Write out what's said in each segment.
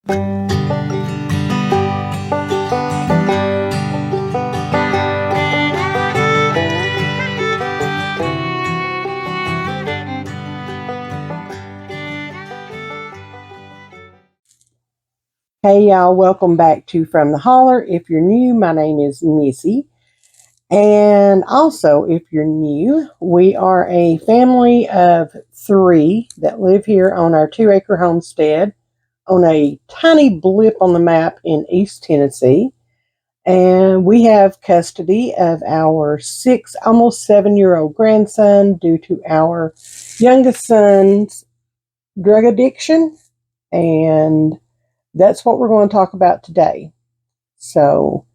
Hey y'all, welcome back to From the Holler. If you're new, my name is Missy. And also, if you're new, we are a family of 3 that live here on our 2-acre homestead on a tiny blip on the map in East Tennessee. And we have custody of our 6, almost 7-year-old grandson due to our youngest son's drug addiction. And that's what we're going to talk about today. So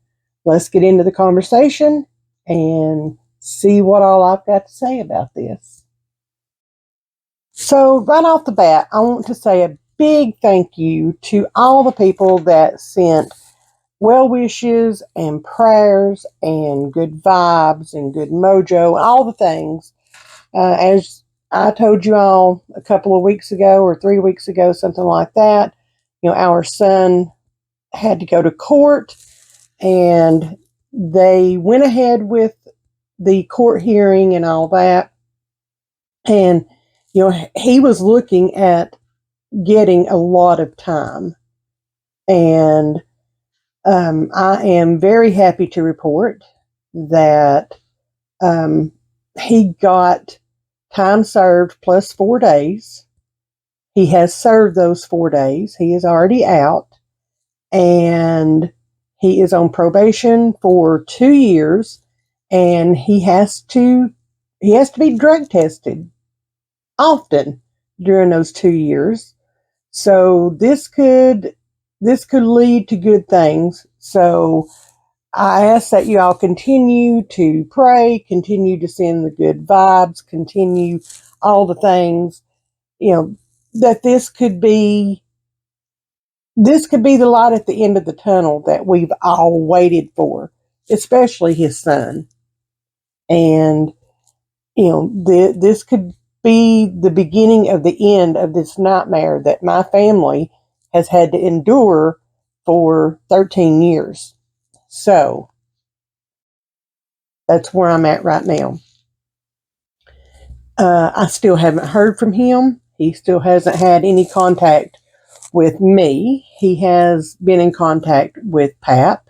let's get into the conversation and see what all I've got to say about this. So right off the bat, I want to say a big thank you to all the people that sent well wishes and prayers and good vibes and good mojo, all the things. As I told you all a couple of weeks ago or 3 weeks ago, something like that, our son had to go to court, and they went ahead with the court hearing and all that. And, he was looking at getting a lot of time. And I am very happy to report that he got time served plus 4 days. He has served those 4 days. He is already out. And he is on probation for 2 years, and he has to be drug tested often during those 2 years. So this could lead to good things. So I ask that you all continue to pray, continue to send the good vibes, continue all the things, that this could be the light at the end of the tunnel that we've all waited for, especially his son. And, this could be the beginning of the end of this nightmare that my family has had to endure for 13 years. So that's where I'm at right now. I still haven't heard from him. He still hasn't had any contact with me. He has been in contact with Pap,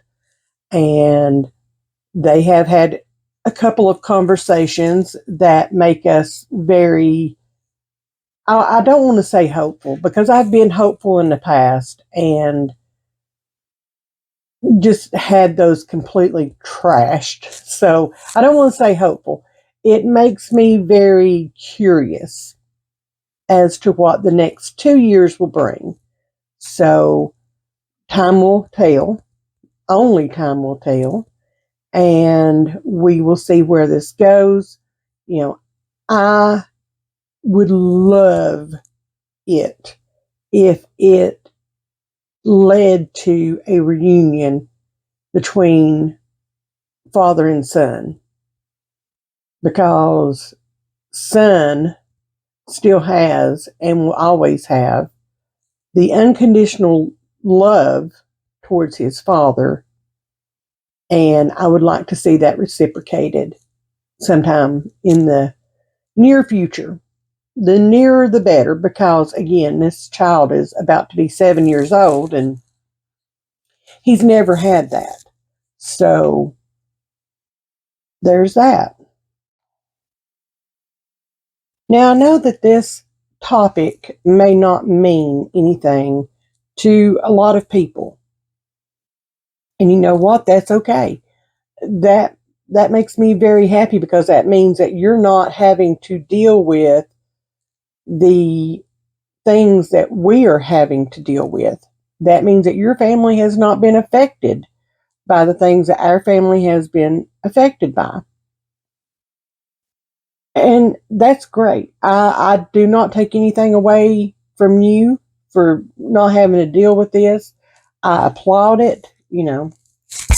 and they have had a couple of conversations that make us very, I don't want to say hopeful, because I've been hopeful in the past and just had those completely trashed. So I don't want to say hopeful. It makes me very curious as to what the next 2 years will bring. So time will tell. Only time will tell. And we will see where this goes. I would love it if it led to a reunion between father and son, because son still has and will always have the unconditional love towards his father. And I would like to see that reciprocated sometime in the near future. The nearer the better, because again, this child is about to be 7 years old and he's never had that. So there's that. Now I know that this topic may not mean anything to a lot of people. And you know what? That's okay. That makes me very happy, because that means that you're not having to deal with the things that we are having to deal with. That means that your family has not been affected by the things that our family has been affected by. And that's great. I do not take anything away from you for not having to deal with this. I applaud it.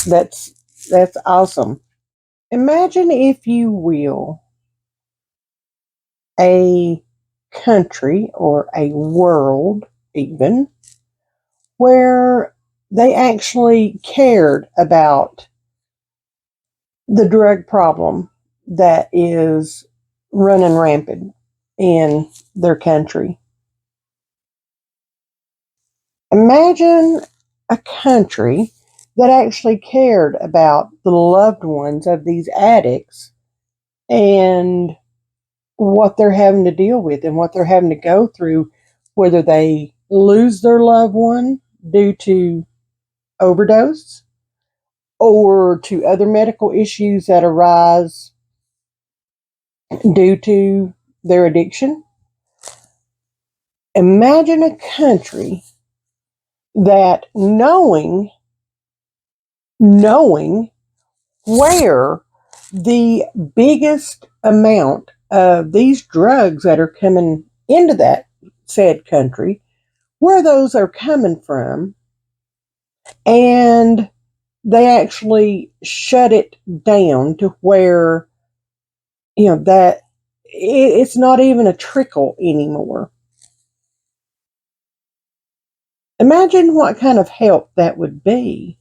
That's awesome. Imagine, if you will, a country or a world even where they actually cared about the drug problem that is running rampant in their country. Imagine a country that actually cared about the loved ones of these addicts and what they're having to deal with and what they're having to go through, whether they lose their loved one due to overdose or to other medical issues that arise due to their addiction. Imagine a country that knowing where the biggest amount of these drugs that are coming into that said country, where those are coming from, and they actually shut it down to where, that it's not even a trickle anymore. Imagine what kind of help that would be.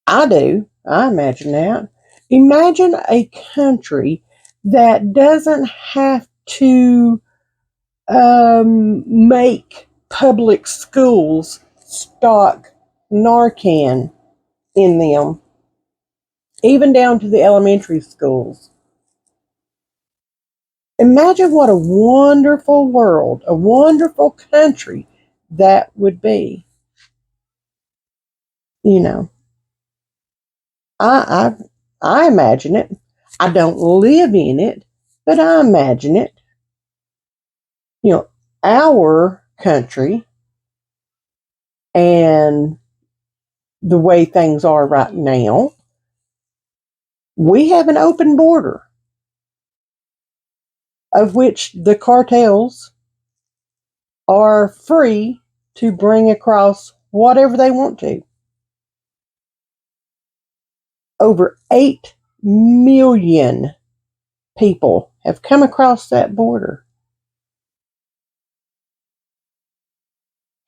I do. I imagine that. Imagine a country that doesn't have to make public schools stock Narcan in them, even down to the elementary schools. Imagine what a wonderful world, a wonderful country that would be. You know, I I imagine it. I don't live in it, but I imagine it. You know, our country and the way things are right now, we have an open border of which the cartels are free to bring across whatever they want to. Over 8 million people have come across that border.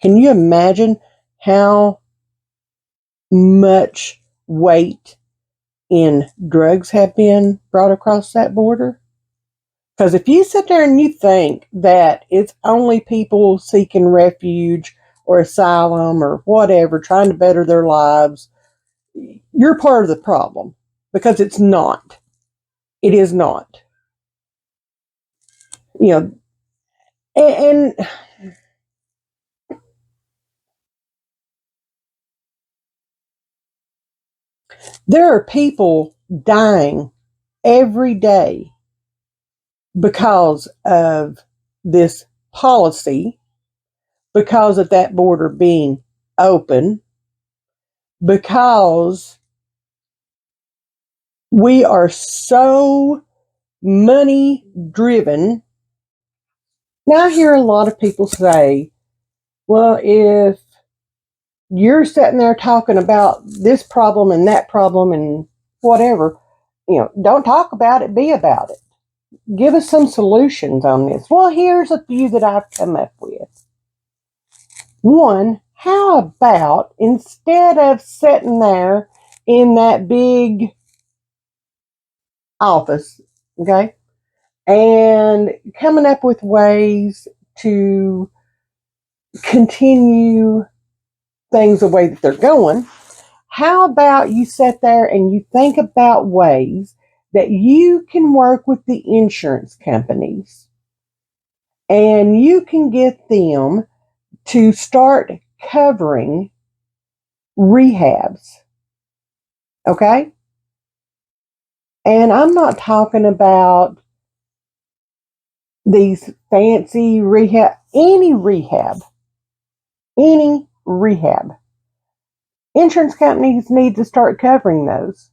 Can you imagine how much weight in drugs have been brought across that border? Because if you sit there and you think that it's only people seeking refuge or asylum or whatever, trying to better their lives, you're part of the problem. Because it's not. It is not. You know, and there are people dying every day because of this policy, because of that border being open, because we are so money driven. Now I hear a lot of people say, well, if you're sitting there talking about this problem and that problem and whatever, don't talk about it, be about it. Give us some solutions on this. Well, here's a few that I've come up with. One, how about instead of sitting there in that big office, okay, and coming up with ways to continue things the way that they're going, how about you sit there and you think about ways that you can work with the insurance companies and you can get them to start covering rehabs, okay? And I'm not talking about these fancy rehab, any rehab, any rehab. Insurance companies need to start covering those.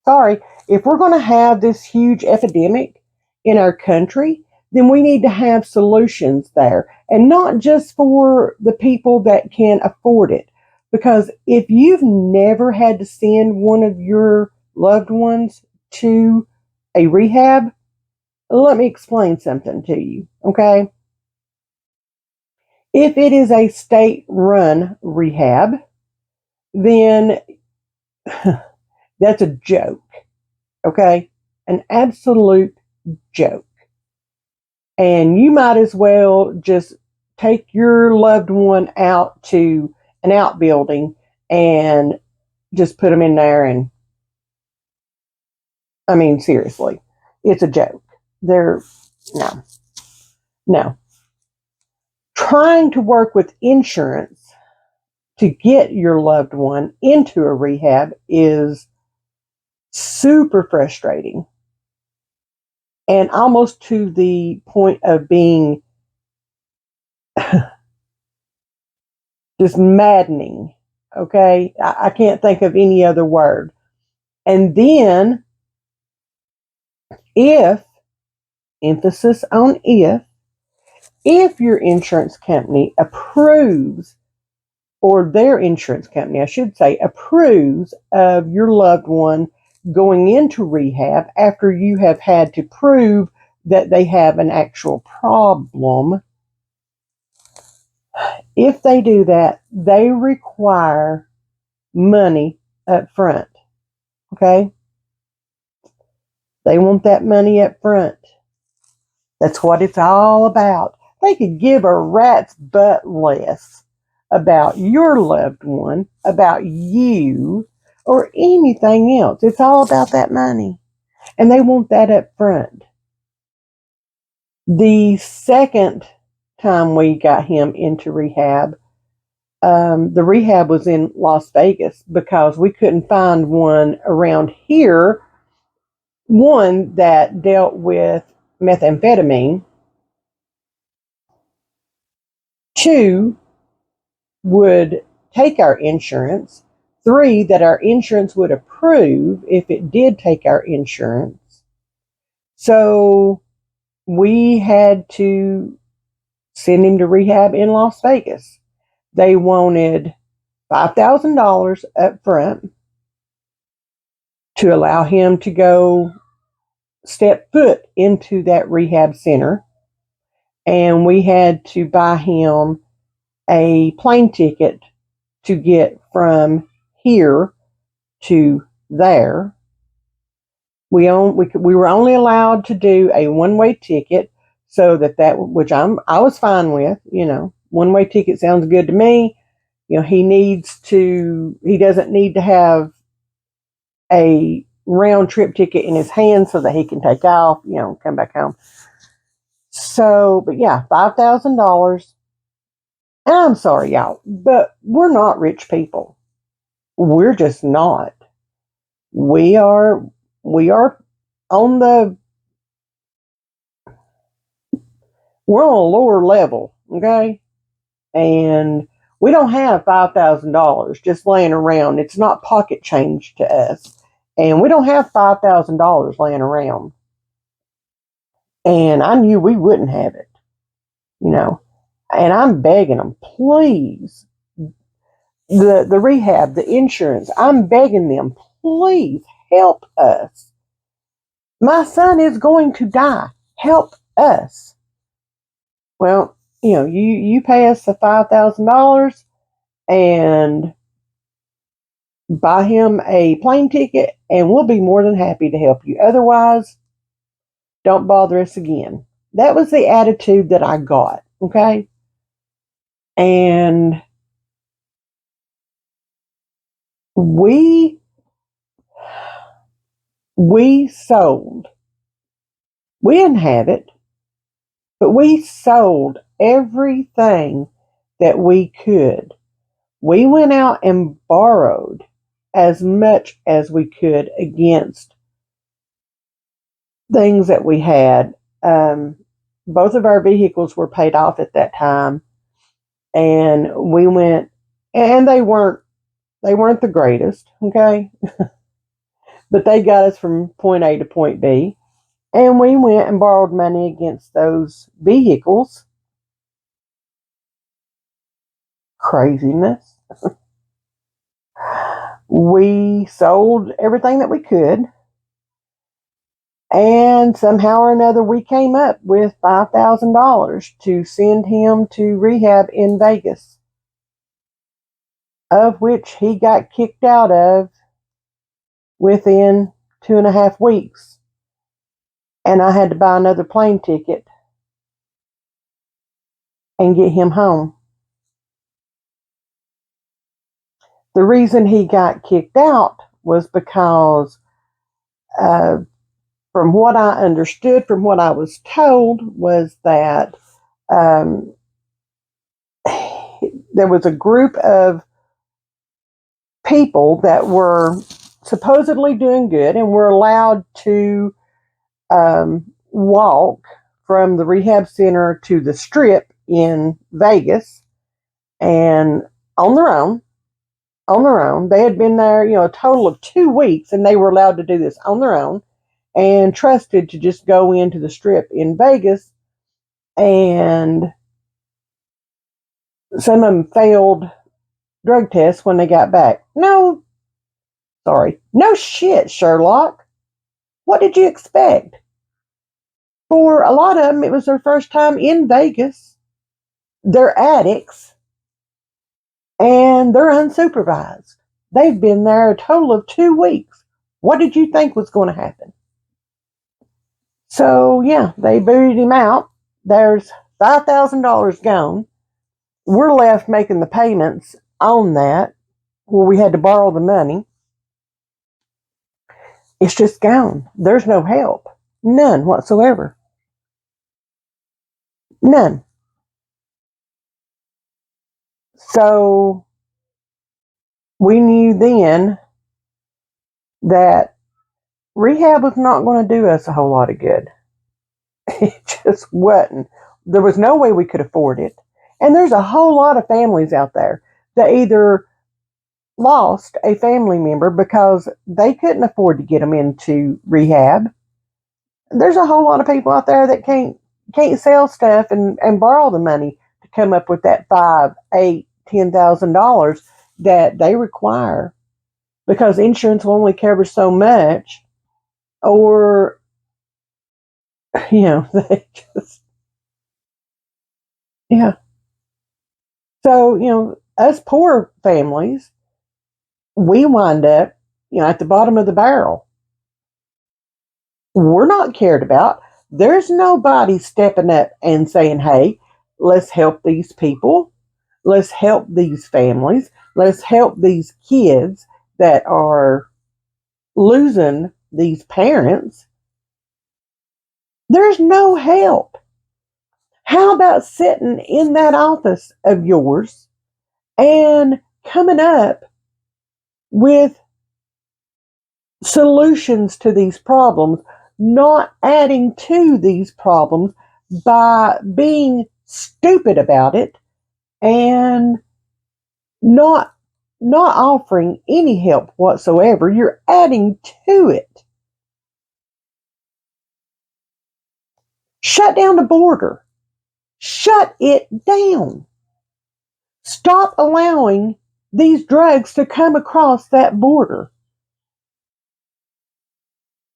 Sorry, if we're going to have this huge epidemic in our country, then we need to have solutions there. And not just for the people that can afford it. Because if you've never had to send one of your loved ones to a rehab, let me explain something to you, okay? If it is a state-run rehab, then that's a joke, okay? An absolute joke. And you might as well just take your loved one out to an outbuilding and just put them in there. And I mean, seriously, it's a joke. They're, no, no. Trying to work with insurance to get your loved one into a rehab is super frustrating and almost to the point of being just maddening. Okay. I can't think of any other word. And then if, emphasis on if your insurance company approves, or their insurance company, I should say, approves of your loved one going into rehab after you have had to prove that they have an actual problem, if they do that, they require money up front. Okay? They want that money up front. That's what it's all about. They could give a rat's butt less about your loved one, about you, or anything else. It's all about that money. And they want that up front. The second time we got him into rehab, the rehab was in Las Vegas because we couldn't find one around here, one that dealt with methamphetamine, two, would take our insurance, three, that our insurance would approve if it did take our insurance. So we had to send him to rehab in Las Vegas. They wanted $5,000 up front to allow him to go step foot into that rehab center. And we had to buy him a plane ticket to get from here to there. We were only allowed to do a one-way ticket, so that which I was fine with. One-way ticket sounds good to me. He doesn't need to have a round trip ticket in his hand so that he can take off, come back home. So, but yeah, $5,000. And I'm sorry, y'all, but we're not rich people. We're just not. We are on the we're on a lower level, okay? And we don't have $5,000 just laying around. It's not pocket change to us. And we don't have $5,000 laying around. And I knew we wouldn't have it, you know. And I'm begging them, please, the rehab, the insurance, I'm begging them, please help us. My son is going to die. Help us. Well, you pay us the $5,000 and buy him a plane ticket, and we'll be more than happy to help you. Otherwise, don't bother us again. That was the attitude that I got, okay? And we sold. We didn't have it, but we sold everything that we could. We went out and borrowed as much as we could against things that we had. Both of our vehicles were paid off at that time, and we went, and they weren't the greatest, okay, but they got us from point A to point B, and we went and borrowed money against those vehicles. Craziness. We sold everything that we could, And somehow or another, we came up with $5,000 to send him to rehab in Vegas, of which he got kicked out of within 2.5 weeks. And I had to buy another plane ticket and get him home. The reason he got kicked out was because, uh, from what I understood, from what I was told, was that um, there was a group of people that were supposedly doing good and were allowed to walk from the rehab center to the strip in Vegas and on their own. On their own. They had been there, a total of 2 weeks, and they were allowed to do this on their own and trusted to just go into the strip in Vegas. And some of them failed drug tests when they got back. No, sorry. No shit, Sherlock. What did you expect? For a lot of them, it was their first time in Vegas. They're addicts and they're unsupervised. They've been there a total of 2 weeks. What did you think was going to happen? So, yeah, they booted him out. There's $5,000 gone. We're left making the payments on that where we had to borrow the money. It's just gone. There's no help. None whatsoever. None. So we knew then that rehab was not going to do us a whole lot of good. It just wasn't. There was no way we could afford it. And there's a whole lot of families out there that either lost a family member because they couldn't afford to get them into rehab. There's a whole lot of people out there that can't sell stuff and borrow the money to come up with that $5, $8, $10,000 that they require because insurance will only cover so much, or they just, yeah. So us poor families, we wind up at the bottom of the barrel. We're not cared about. There's nobody stepping up and saying, hey, let's help these people. Let's help these families. Let's help these kids that are losing these parents. There's no help. How about sitting in that office of yours and coming up with solutions to these problems, not adding to these problems by being stupid about it and not offering any help whatsoever. You're adding to it. Shut down the border. Shut it down. Stop allowing these drugs to come across that border.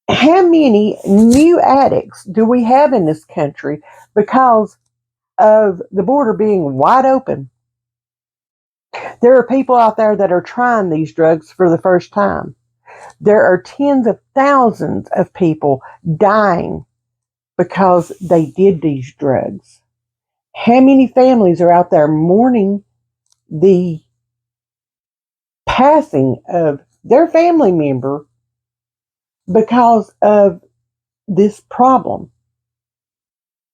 How many new addicts do we have in this country because of the border being wide open? There are people out there that are trying these drugs for the first time. There are tens of thousands of people dying because they did these drugs. How many families are out there mourning the passing of their family member because of this problem?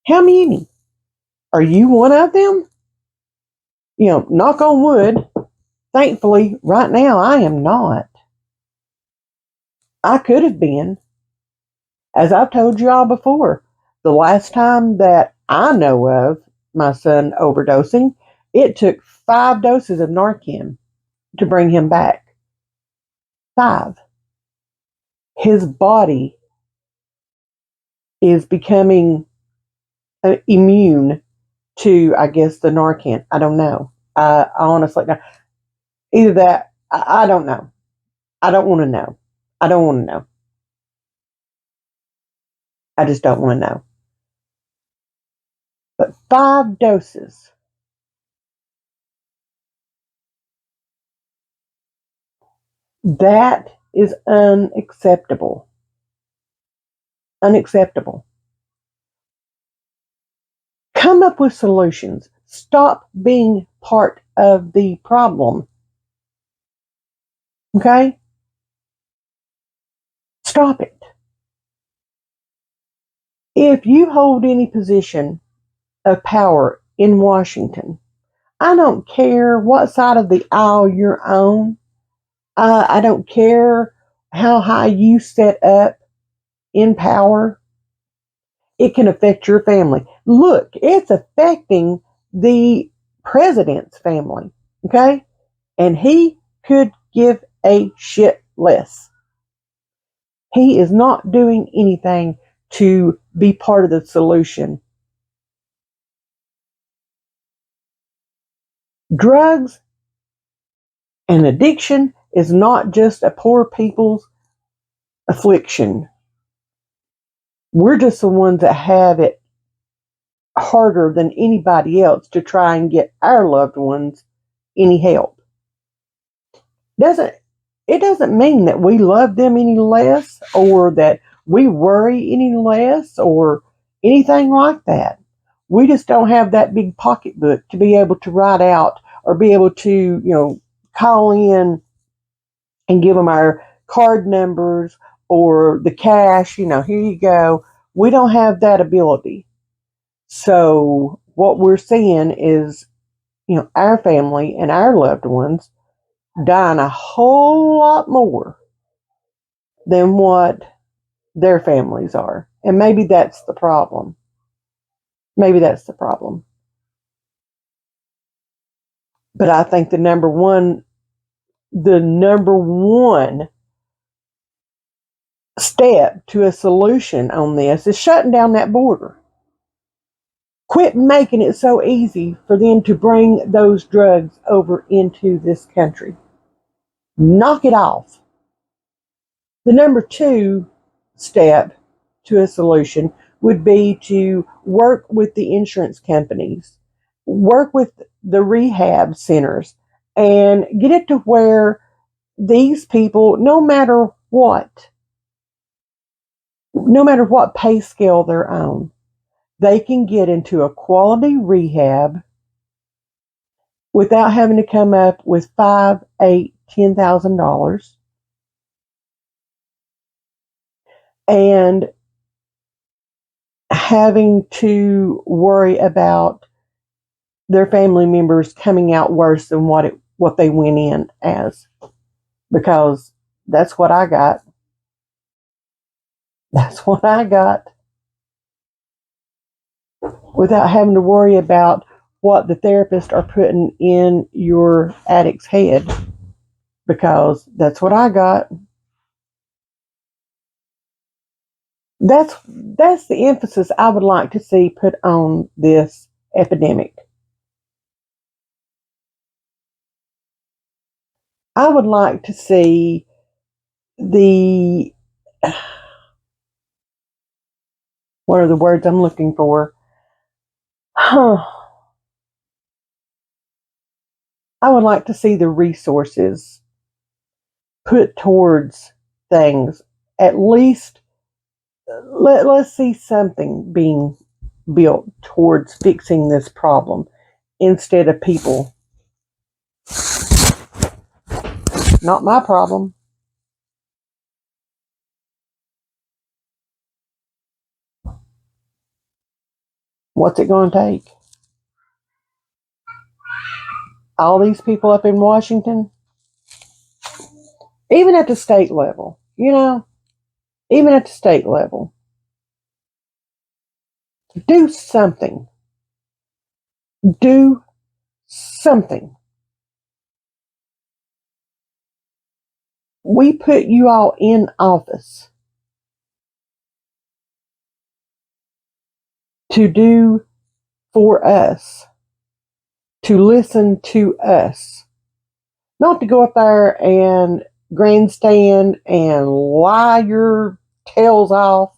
How many? Are you one of them? Knock on wood. Thankfully, right now, I am not. I could have been. As I've told you all before, the last time that I know of my son overdosing, it took 5 doses of Narcan to bring him back. 5. His body is becoming immune to, I guess, the Narcan. I don't know. I honestly, either that, I don't know. I don't want to know. I don't want to know. I just don't want to know. But 5 doses, that is unacceptable. Unacceptable. Come up with solutions. Stop being part of the problem. Okay? Stop it. If you hold any position of power in Washington, I don't care what side of the aisle you're on. I don't care how high you set up in power. It can affect your family. Look, it's affecting the president's family. Okay? And he could give a shit less. He is not doing anything to be part of the solution. Drugs and addiction is not just a poor people's affliction. We're just the ones that have it harder than anybody else to try and get our loved ones any help. Doesn't it doesn't mean that we love them any less or that we worry any less or anything like that. We just don't have that big pocketbook to be able to write out or be able to, call in and give them our card numbers or the cash, here you go. We don't have that ability. So what we're seeing is, our family and our loved ones dying a whole lot more than what their families are. And maybe that's the problem. Maybe that's the problem. But I think the number one step to a solution on this is shutting down that border. Quit making it so easy for them to bring those drugs over into this country. Knock it off. The number 2 step to a solution would be to work with the insurance companies, work with the rehab centers, and get it to where these people, no matter what pay scale they're on, they can get into a quality rehab without having to come up with $5, $8, $10,000 and having to worry about their family members coming out worse than what they went in as, because that's what I got. That's what I got, without having to worry about what the therapists are putting in your addict's head, because that's what I got. That's the emphasis I would like to see put on this epidemic. I would like to see the what are the words I'm looking for? Huh. I would like to see the resources put towards things. At least let's see something being built towards fixing this problem instead of people. Not my problem. What's it going to take? All these people up in Washington, even at the state level, even at the state level, do something. Do something. We put you all in office to do for us, to listen to us, not to go up there and grandstand and lie your tails off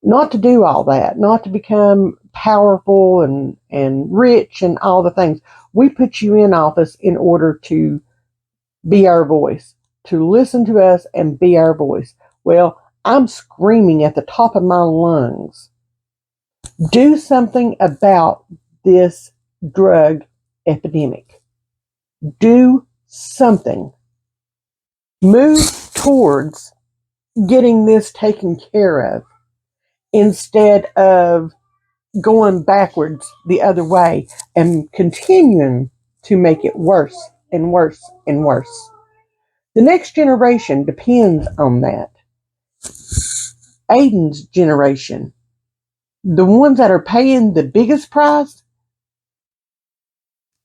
not to do all that, not to become powerful and rich and all the things. We put you in office in order to be our voice, to listen to us and be our voice. Well, I'm screaming at the top of my lungs. Do something about this drug epidemic. Do something. Move towards getting this taken care of instead of going backwards the other way and continuing to make it worse and worse and worse. The next generation depends on that. Aiden's generation, the ones that are paying the biggest price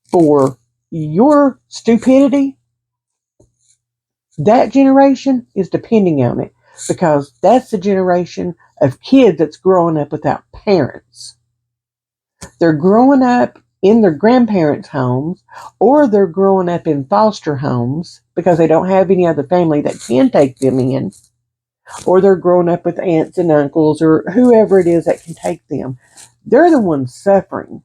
for your stupidity, that generation is depending on it because that's the generation of kids that's growing up without parents. They're growing up in their grandparents' homes, or they're growing up in foster homes because they don't have any other family that can take them in, or they're growing up with aunts and uncles or whoever it is that can take them. They're the ones suffering.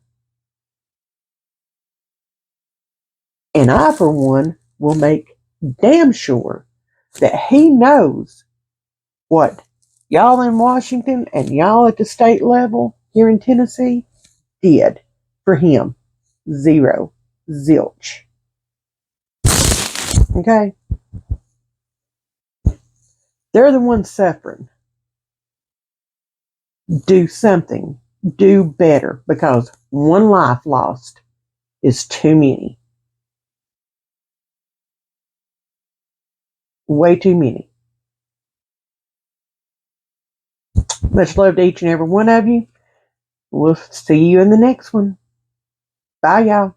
And I, for one, will make damn sure that he knows what y'all in Washington and y'all at the state level here in Tennessee did for him. Zero. Zilch. Okay? They're the ones suffering. Do something. Do better because one life lost is too many. Way too many. Much love to each and every one of you. We'll see you in the next one. Bye, y'all.